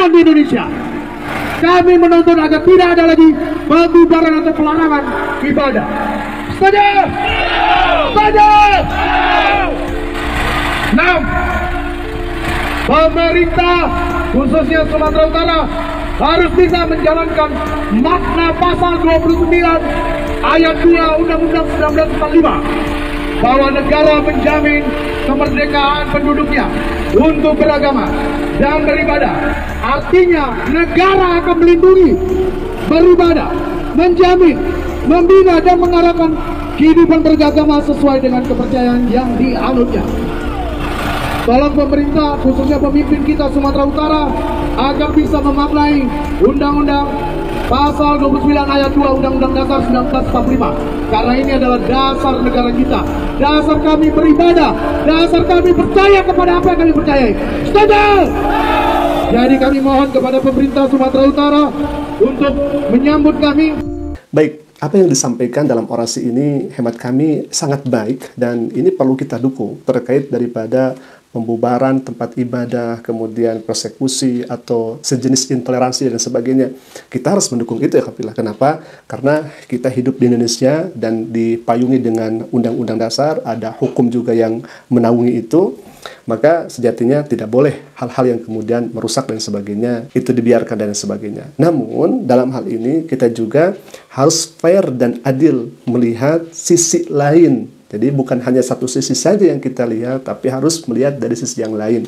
berjalan di Indonesia. Kami menuntut agar tidak ada lagi pembubaran atau pelarangan ibadah. Setuju? Setuju? 6. Pemerintah khususnya Sumatera Utara harus bisa menjalankan makna pasal 29 ayat 2 Undang-Undang 1945 bahwa negara menjamin kemerdekaan penduduknya untuk beragama dan beribadah. Artinya negara akan melindungi, beribadah, menjamin, membina dan mengarahkan kehidupan beragama sesuai dengan kepercayaan yang dianutnya. Tolong pemerintah, khususnya pemimpin kita Sumatera Utara, agar bisa memaknai Undang-Undang Pasal 29 ayat 2 Undang-Undang Dasar 1945. Karena ini adalah dasar negara kita. Dasar kami beribadah. Dasar kami percaya kepada apa yang kami percayai. Setuju? Jadi kami mohon kepada pemerintah Sumatera Utara untuk menyambut kami. Baik, apa yang disampaikan dalam orasi ini hemat kami sangat baik dan ini perlu kita dukung terkait daripada pembubaran tempat ibadah, kemudian persekusi atau sejenis intoleransi dan sebagainya. Kita harus mendukung itu ya Kapilah. Kenapa? Karena kita hidup di Indonesia dan dipayungi dengan undang-undang dasar, ada hukum juga yang menaungi itu. Maka sejatinya tidak boleh hal-hal yang kemudian merusak dan sebagainya itu dibiarkan dan sebagainya. Namun dalam hal ini kita juga harus fair dan adil melihat sisi lain. Jadi bukan hanya satu sisi saja yang kita lihat, tapi harus melihat dari sisi yang lain.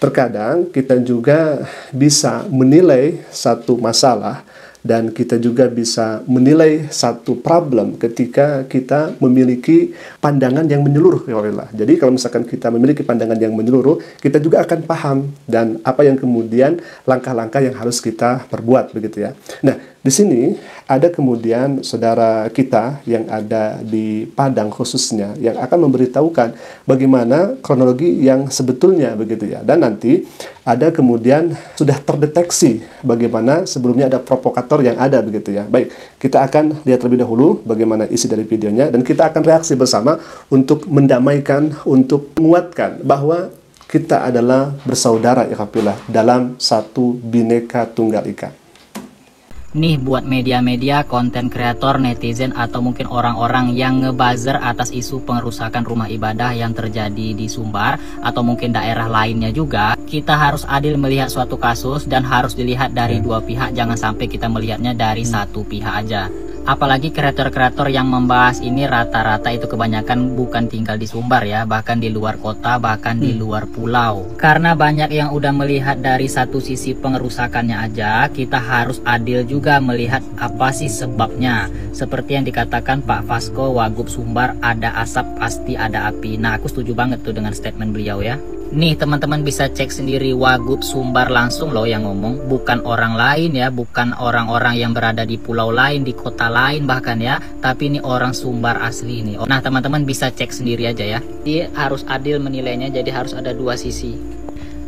Terkadang kita juga bisa menilai satu masalah dan kita juga bisa menilai satu problem ketika kita memiliki pandangan yang menyeluruh. Jadi kalau misalkan kita memiliki pandangan yang menyeluruh, kita juga akan paham dan apa yang kemudian langkah-langkah yang harus kita perbuat begitu ya. Nah, di sini ada kemudian saudara kita yang ada di Padang khususnya yang akan memberitahukan bagaimana kronologi yang sebetulnya begitu ya. Dan nanti ada kemudian sudah terdeteksi bagaimana sebelumnya ada provokator yang ada begitu ya. Baik, kita akan lihat terlebih dahulu bagaimana isi dari videonya dan kita akan reaksi bersama untuk mendamaikan, untuk menguatkan bahwa kita adalah bersaudara ya Kapilah dalam satu Bhinneka Tunggal Ika. Nih buat media-media, konten kreator, netizen, atau mungkin orang-orang yang ngebuzzer atas isu pengerusakan rumah ibadah yang terjadi di Sumbar atau mungkin daerah lainnya juga, kita harus adil melihat suatu kasus dan harus dilihat dari dua pihak, jangan sampai kita melihatnya dari satu pihak aja. Apalagi kreator-kreator yang membahas ini rata-rata itu kebanyakan bukan tinggal di Sumbar ya, bahkan di luar kota, bahkan di luar pulau. Karena banyak yang udah melihat dari satu sisi pengerusakannya aja, kita harus adil juga melihat apa sih sebabnya. Seperti yang dikatakan Pak Fasko, Wagub Sumbar, ada asap pasti ada api. Nah, aku setuju banget tuh dengan statement beliau ya. Nih teman-teman bisa cek sendiri, Wagub Sumbar langsung loh yang ngomong, bukan orang lain ya, bukan orang-orang yang berada di pulau lain, di kota lain bahkan ya, tapi ini orang Sumbar asli ini. Nah teman-teman bisa cek sendiri aja ya. Jadi harus adil menilainya, jadi harus ada dua sisi.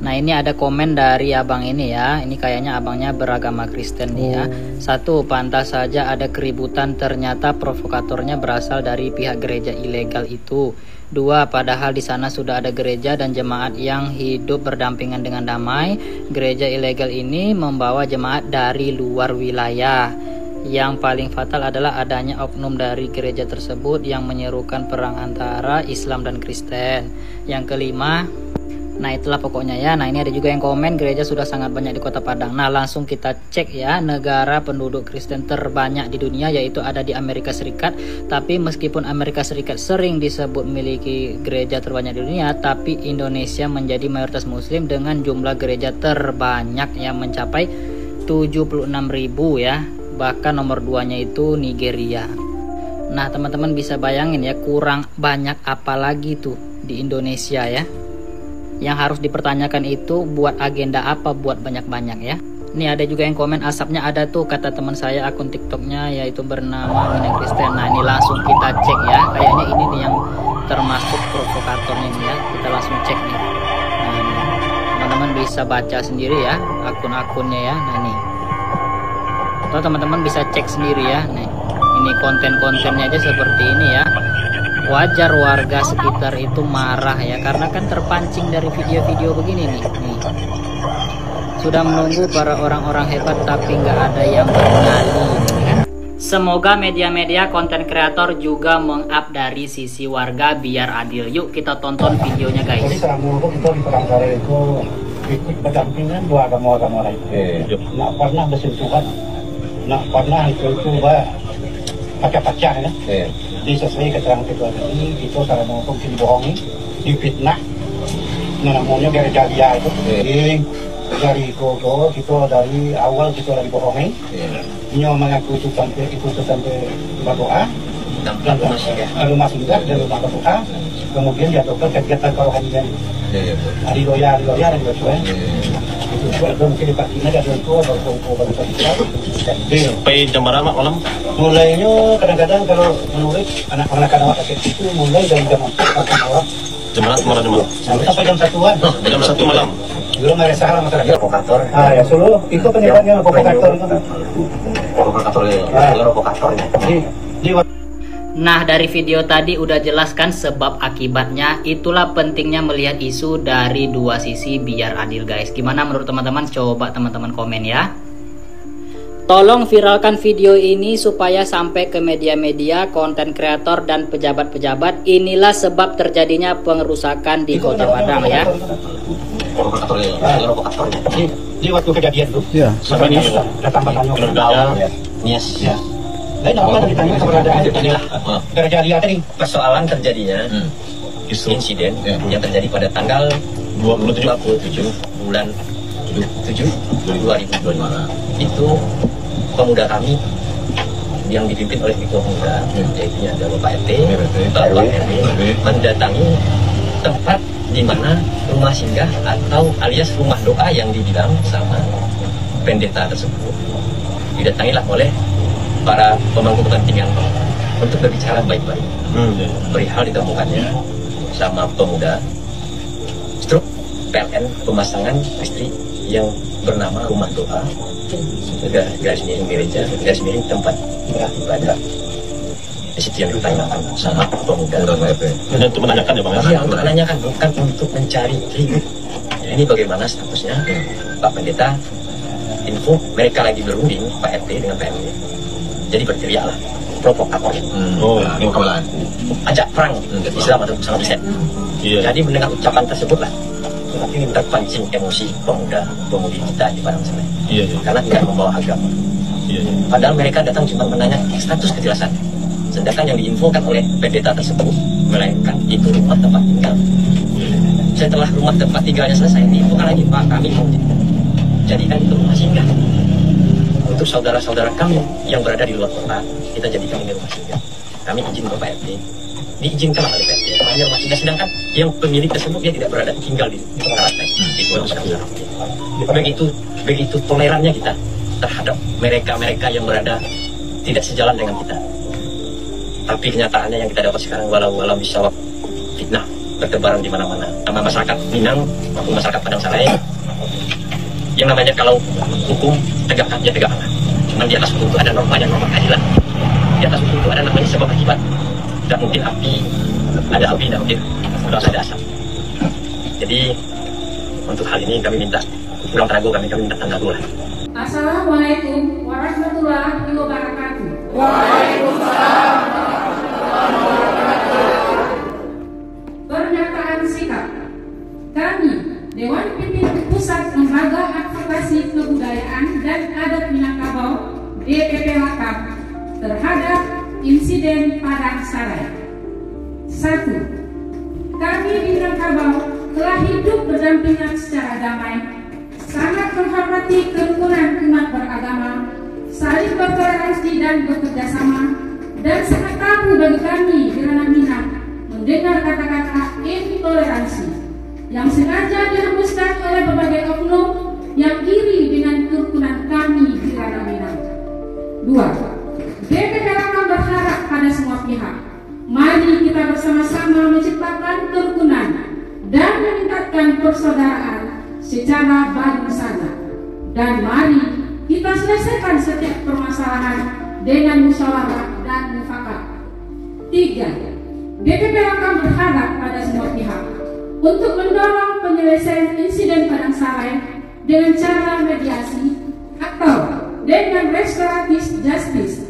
Nah ini ada komen dari abang ini ya, ini kayaknya abangnya beragama Kristen nih ya. Satu, pantas saja ada keributan, ternyata provokatornya berasal dari pihak gereja ilegal itu. Dua, padahal di sana sudah ada gereja dan jemaat yang hidup berdampingan dengan damai. Gereja ilegal ini membawa jemaat dari luar wilayah. Yang paling fatal adalah adanya oknum dari gereja tersebut yang menyerukan perang antara Islam dan Kristen. Yang kelima, nah itulah pokoknya ya. Nah ini ada juga yang komen, gereja sudah sangat banyak di kota Padang. Nah langsung kita cek ya, negara penduduk Kristen terbanyak di dunia yaitu ada di Amerika Serikat. Tapi meskipun Amerika Serikat sering disebut memiliki gereja terbanyak di dunia, tapi Indonesia menjadi mayoritas muslim dengan jumlah gereja terbanyak yang mencapai 76.000 ya. Bahkan nomor 2-nya itu Nigeria. Nah teman-teman bisa bayangin ya, kurang banyak apalagi tuh di Indonesia ya. Yang harus dipertanyakan itu buat agenda apa, buat banyak-banyak ya. Ini ada juga yang komen, asapnya ada tuh kata teman saya, akun TikToknya yaitu bernama Mina Kristen. Nah ini langsung kita cek ya, kayaknya ini nih yang termasuk provokatornya nih ya. Kita langsung cek nih. Nah ini teman-teman bisa baca sendiri ya akun-akunnya ya. Nah nih, atau teman-teman bisa cek sendiri ya. Nih ini konten-kontennya aja seperti ini ya. Wajar warga sekitar itu marah ya, karena kan terpancing dari video-video begini nih. Sudah menunggu para orang-orang hebat tapi nggak ada yang bernyali. Semoga media-media konten kreator juga meng-up dari sisi warga biar adil. Yuk kita tonton videonya guys. Jadi selama kita di Perangkara itu ikut berdampingan dua agama-agama lain. Nggak pernah bersentuhan, nggak pernah itu pacak-pacak ya. Jadi sesuai keterangan ketua tadi, itu selama mungkin dibohongi, difitnah, namanya gereja itu. Dari itu kita dari awal kita lagi bohongi, nyawa mengaku itu sampai berdoa, rumah singgah dan rumah berdoa, kemudian jatuhkan kegiatan kerohanian. Hari doya dan berdoa. Itu juga mungkin dipastikan ada itu baru sampai jam berapa malam? Mulainya kadang-kadang kalau menurut anak-anak kecil itu mulai dari jam 4 malam. Jam berapa? Sampai jam 1-an. Jam 1 malam. Belum ada salah masyarakat. Provokator. Ya Solo itu penyebabnya provokator itu. Provokatornya. Nah dari video tadi udah jelaskan sebab akibatnya. Itulah pentingnya melihat isu dari dua sisi biar adil guys. Gimana menurut teman-teman? Coba teman-teman komen ya. Tolong viralkan video ini supaya sampai ke media-media, konten kreator dan pejabat-pejabat. Inilah sebab terjadinya pengerusakan di Kota Padang ya. Di waktu kejadian tuh, datang bertanya Yes. Lain apa ditanya keberadaan Inilah gereja dia tadi. persoalan terjadinya insiden yang terjadi pada tanggal 27 bulan 7 2025. Itu pemuda kami yang dipimpin oleh ketua pemuda, yaitu ada Bapak RT, Bapak RW, mendatangi tempat di mana rumah singgah atau alias rumah doa yang dibilang sama pendeta tersebut. Didatangilah oleh para pemangku kepentingan untuk berbicara baik-baik perihal ditemukannya sama pemuda struk PLN pemasangan istri yang bernama rumah doa, garis miring gereja, garis miring tempat ibadah. Di situ yang ditanyakan sama pemuda. Dan untuk menanyakan ya Bang? Iya, untuk menanyakan, bukan untuk mencari ribut. Ini bagaimana statusnya Pak Pendeta? Info mereka lagi berunding Pak RT dengan Pak RW. Jadi berteriaklah provokator. Ajak perang Islam atau sangat riset. Jadi mendengar ucapan tersebutlah terpancing emosi pemudi kita di Padang Senen. Karena tidak membawa agama. Padahal mereka datang cuma menanya status kejelasan. Sedangkan yang diinfokan oleh pendeta tersebut melainkan itu rumah tempat tinggal. Setelah rumah tempat tinggalnya selesai, diinfokan lagi, Pak, kami mau jadikan itu rumah singgah untuk saudara-saudara kami yang berada di luar kota. Kita jadikan ini rumah singgah. Kami izin ke Pak RT, diizinkan oleh Pak RT hanya rumah singgah. Sedangkan yang pemilik tersebut dia tidak berada tinggal di tengah lantai di Pulau Sekarang. Begitu tolerannya kita terhadap mereka yang berada tidak sejalan dengan kita. Tapi kenyataannya yang kita dapat sekarang walau bisa fitnah bertebaran di mana-mana. Sama masyarakat Minang maupun masyarakat Padang Sarai, yang namanya kalau hukum tegakkan ya tegakkan. Cuman di atas hukum itu ada norma keadilan. Di atas hukum itu ada namanya sebab akibat. Tidak mungkin ada api, tidak mungkin ada asap. Jadi untuk hal ini kami minta kurang ragu, kami minta tanggal dulu. Assalamualaikum warahmatullahi wabarakatuh. Waalaikumsalam. Pernyataan sikap kami, Dewan Pimpinan Pusat Lembaga Advokasi Kebudayaan dan Adat Minangkabau DPP Lakam terhadap insiden Padang Sarai. 1. Kami di Minangkabau telah hidup berdampingan secara damai, sangat menghormati kerukunan umat beragama, saling bertoleransi dan bekerjasama, dan sangat tabu bagi kami di ranah Minang mendengar kata-kata intoleransi yang sengaja dihembuskan oleh berbagai oknum yang iri dengan kerukunan kami di ranah Minang. 2. DPP Lakam berharap pada semua pihak, mari kita bersama-sama menciptakan kerukunan dan meningkatkan persaudaraan secara bagus-bagusan. Dan mari kita selesaikan setiap permasalahan dengan musyawarah dan mufakat. 3. DPP Lakam berharap pada semua pihak untuk mendorong penyelesaian insiden Padang Sarai dengan cara mediasi atau dengan restoratif justice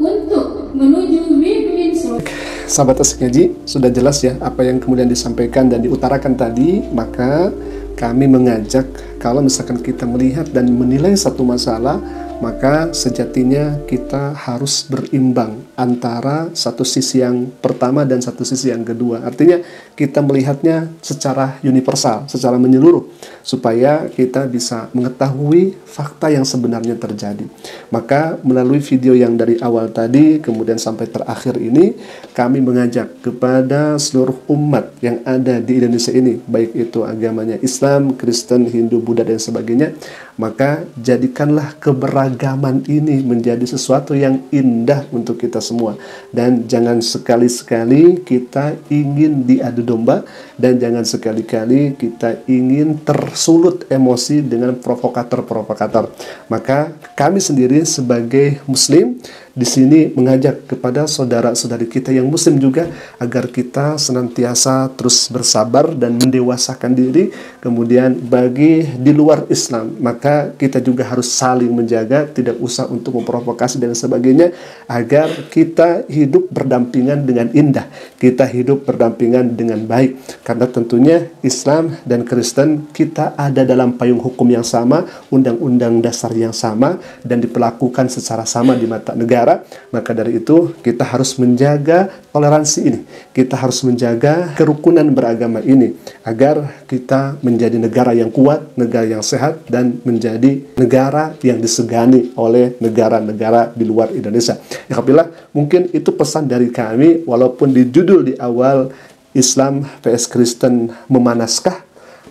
untuk menuju win-win solution. Sahabat Asik Ngaji, sudah jelas ya apa yang kemudian disampaikan dan diutarakan tadi. Maka kami mengajak, kalau misalkan kita melihat dan menilai satu masalah, maka sejatinya kita harus berimbang antara satu sisi yang pertama dan satu sisi yang kedua. Artinya kita melihatnya secara universal, secara menyeluruh, supaya kita bisa mengetahui fakta yang sebenarnya terjadi. Maka melalui video yang dari awal tadi kemudian sampai terakhir ini, kami mengajak kepada seluruh umat yang ada di Indonesia ini, baik itu agamanya Islam, Kristen, Hindu, Buddha dan sebagainya, maka jadikanlah keberagaman ini menjadi sesuatu yang indah untuk kita semua. Dan jangan sekali-sekali kita ingin diadu domba, dan jangan sekali-kali kita ingin tersulut emosi dengan provokator-provokator. Maka kami sendiri sebagai Muslim di sini mengajak kepada saudara-saudari kita yang Muslim juga agar kita senantiasa terus bersabar dan mendewasakan diri. Kemudian bagi di luar Islam, maka kita juga harus saling menjaga, tidak usah untuk memprovokasi dan sebagainya, agar kita hidup berdampingan dengan indah, kita hidup berdampingan dengan baik. Karena tentunya Islam dan Kristen kita ada dalam payung hukum yang sama, undang-undang dasar yang sama, dan diperlakukan secara sama di mata negara. Maka dari itu kita harus menjaga toleransi ini, kita harus menjaga kerukunan beragama ini, agar kita menjadi negara yang kuat, negara yang sehat, dan menjadi negara yang disegani oleh negara-negara di luar Indonesia. Ya, Alhamdulillah, mungkin itu pesan dari kami, walaupun di judul di awal Islam vs Kristen memanaskah,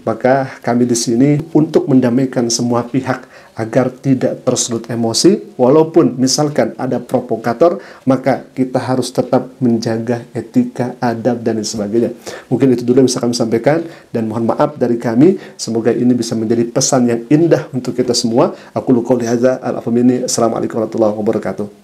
maka kami di sini untuk mendamaikan semua pihak agar tidak tersulut emosi. Walaupun misalkan ada provokator, maka kita harus tetap menjaga etika, adab, dan sebagainya. Mungkin itu dulu yang bisa kami sampaikan, dan mohon maaf dari kami. Semoga ini bisa menjadi pesan yang indah untuk kita semua. Aku qouli hadza, Assalamualaikum warahmatullahi wabarakatuh.